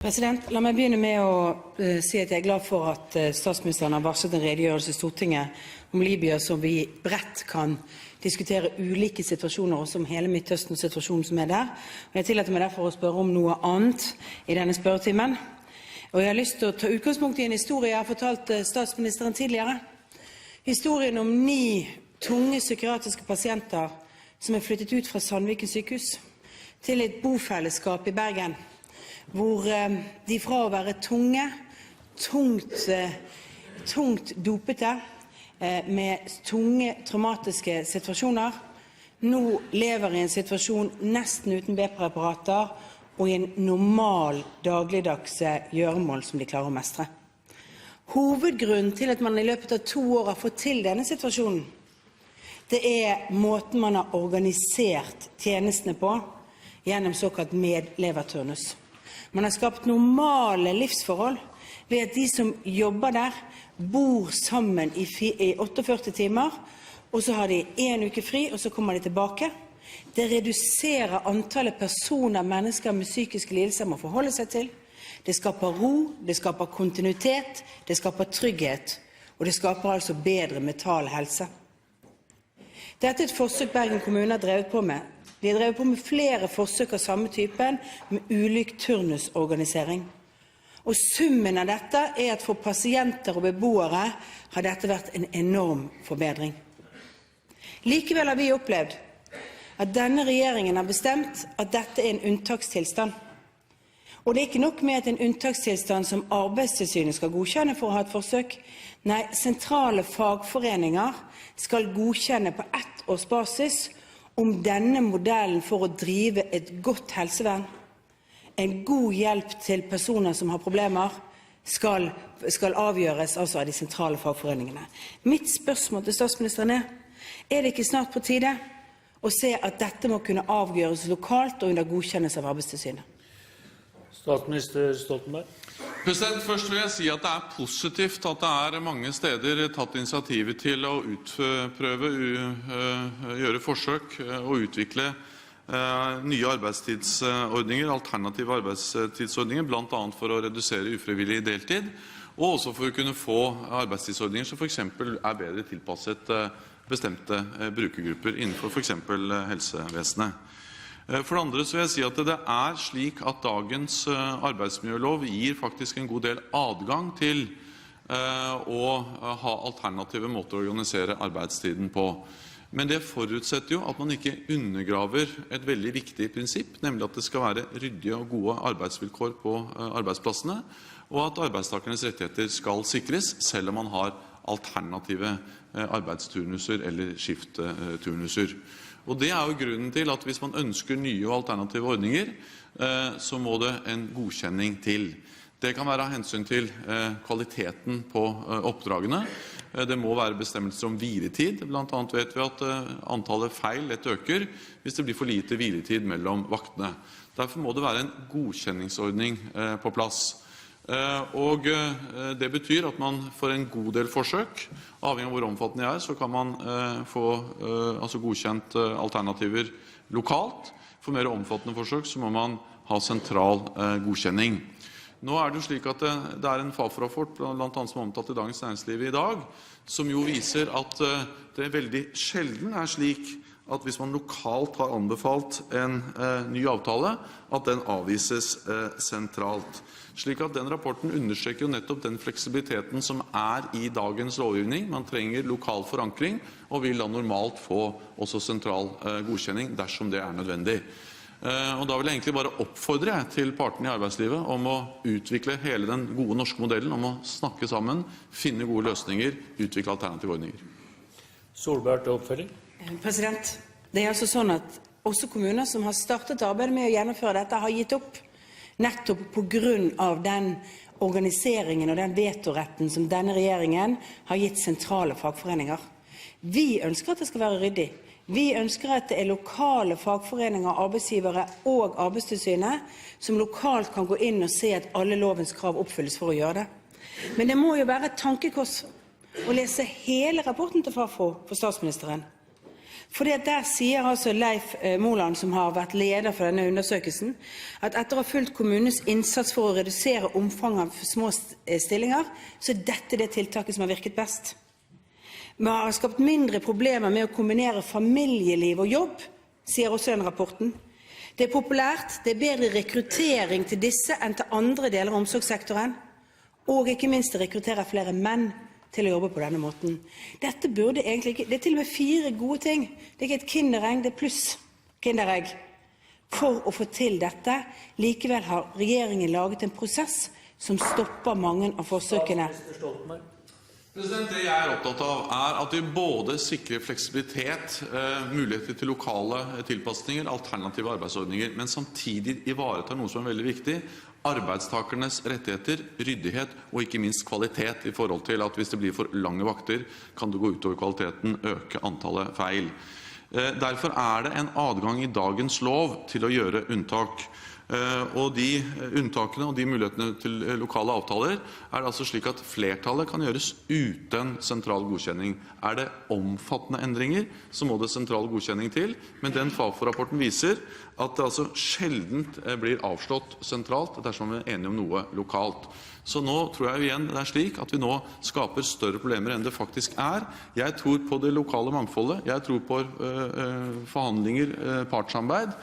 La meg begynne med å si at jeg glad for at statsministeren har varslet en redegjørelse i Stortinget om Libya, så vi bredt kan diskutere ulike situasjoner, også om hele Midtøsten-situasjonen som der. Og jeg tillater meg derfor å spørre om noe annet i denne spørretimen. Og jeg har lyst til å ta utgangspunkt i en historie jeg har fortalt statsministeren tidligere. Historien om 9 tunge psykiatriske pasienter som flyttet ut fra Sandviken sykehus til et bofellesskap i Bergen, hvor de fra å være tungt dopete, med tunge traumatiske situasjoner, nå lever i en situasjon nesten uten B-preparater og i en normal dagligdags gjøremål som de klarer å mestre. Hovedgrunnen til at man i løpet av 2 år har fått til denne situasjonen, det måten man har organisert tjenestene på gjennom såkalt medleverturnus. Man har skapt normale livsforhold ved at de som jobber der, bor sammen i 48 timer, og så har de 1 uke fri, og så kommer de tilbake. Det reduserer antallet personer, mennesker med psykiske lidelser må forholde seg til. Det skaper ro, det skaper kontinuitet, det skaper trygghet, og det skaper altså bedre mental helse. Dette et forsøk Bergen kommune har drevet på med. De har drevet på med flere forsøk av samme typen, med ulik turnusorganisering. Og summen av dette at for pasienter og beboere har dette vært en enorm forbedring. Likevel har vi opplevd at denne regjeringen har bestemt at dette en unntakstilstand. Og det ikke nok med at en unntakstilstand som Arbeidstilsynet skal godkjenne for å ha et forsøk. Nei, sentrale fagforeninger skal godkjenne på 1 års basis om denne modellen for å drive et godt helsevern, en god hjelp til personer som har problemer, skal avgjøres altså av de sentrale fagforeningene. Mitt spørsmål til statsministeren det ikke snart på tide å se at dette må kunne avgjøres lokalt og under godkjennelse av Arbeidstilsynet? Statsminister Stoltenberg. Først vil jeg si at det positivt at det mange steder tatt initiativet til å utprøve, gjøre forsøk og utvikle nye arbeidstidsordninger, alternative arbeidstidsordninger, blant annet for å redusere ufrivillig deltid, og også for å kunne få arbeidstidsordninger som for eksempel bedre tilpasset bestemte brukergrupper innenfor for eksempel helsevesenet. For det andre så vil jeg si at det slik at dagens arbeidsmiljølov gir faktisk en god del adgang til å ha alternative måter å organisere arbeidstiden på. Men det forutsetter jo at man ikke undergraver et veldig viktig prinsipp, nemlig at det skal være ryddige og gode arbeidsvilkår på arbeidsplassene, og at arbeidstakernes rettigheter skal sikres, selv om man har alternative arbeidsturnuser eller skiftturnuser. Og det jo grunnen til at hvis man ønsker nye og alternative ordninger, så må det en godkjenning til. Det kan være av hensyn til kvaliteten på oppdragene. Det må være bestemmelser om hviletid. Blant annet vet vi at antallet feil lett øker hvis det blir for lite hviletid mellom vaktene. Derfor må det være en godkjenningsordning på plass. Og det betyr at man for en god del forsøk, avhengig av hvor omfattende de så kan man få godkjent alternativer lokalt. For mer omfattende forsøk så må man ha sentral godkjenning. Nå det jo slik at det en Fafo-rapport, blant annet som omtalt i Dagens Næringsliv i dag, som jo viser at det veldig sjelden slik at hvis man lokalt har anbefalt en ny avtale, at den avvises sentralt. Slik at den rapporten understreker jo nettopp den fleksibiliteten som i dagens lovgivning. Man trenger lokal forankring, og vil da normalt få også sentral godkjenning dersom det nødvendig. Og da vil jeg egentlig bare oppfordre til partene i arbeidslivet om å utvikle hele den gode norske modellen, om å snakke sammen, finne gode løsninger, utvikle alternative ordninger. Solberg til oppfølging. Det altså sånn at også kommuner som har startet arbeidet med å gjennomføre dette, har gitt opp, nettopp på grunn av den organiseringen og den vetoretten som denne regjeringen har gitt sentrale fagforeninger. Vi ønsker at det skal være ryddig. Vi ønsker at det lokale fagforeninger, arbeidsgivere og Arbeidstilsynet som lokalt kan gå inn og se at alle lovens krav oppfylles for å gjøre det. Men det må jo være et tankekors å lese hele rapporten til Fafo for statsministeren. Fordi at der sier altså Leif Moland, som har vært leder for denne undersøkelsen, at etter å ha fulgt kommunens innsats for å redusere omfanget av små stillinger, så dette det tiltaket som har virket best. Man har skapt mindre problemer med å kombinere familieliv og jobb, sier også den rapporten. Det er populært, det er bedre rekruttering til disse enn til andre deler av omsorgssektoren, og ikke minst det rekrutterer flere menn til å jobbe på denne måten. Dette burde egentlig ikke, det er til og med 4 gode ting. Det er ikke et kinderegg, det er pluss kinderegg. For å få til dette, likevel har regjeringen laget en prosess som stopper mange av forsøkene. Det jeg er opptatt av at vi både sikrer fleksibilitet, muligheter til lokale tilpasninger, alternative arbeidsordninger, men samtidig ivaretar noe som er veldig viktig, arbeidstakernes rettigheter, ryddighet og ikke minst kvalitet i forhold til at hvis det blir for lange vakter, kan det gå utover kvaliteten, øke antallet feil. Derfor er det en adgang i dagens lov til å gjøre unntak. Og de unntakene og de mulighetene til lokale avtaler er det altså slik at flertallet kan gjøres uten sentral godkjenning. Er det omfattende endringer, så må det sentral godkjenning til, men den Fafo-rapporten viser at det altså sjeldent blir avslått sentralt dersom vi er enige om noe lokalt. Så nå tror jeg igjen det er slik at vi nå skaper større problemer enn det faktisk er. Jeg tror på det lokale mangfoldet, jeg tror på forhandlinger, partssamarbeid,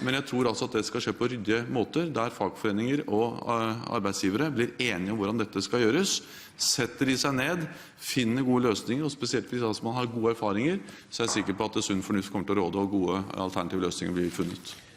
men jeg tror altså at det skal skje på ryddige måter, der fagforeninger og arbeidsgivere blir enige om hvordan dette skal gjøres. Setter de seg ned, finner gode løsninger, og spesielt hvis man har gode erfaringer, så er jeg sikker på at det sunn fornuft kommer til å råde og gode alternative løsninger blir funnet.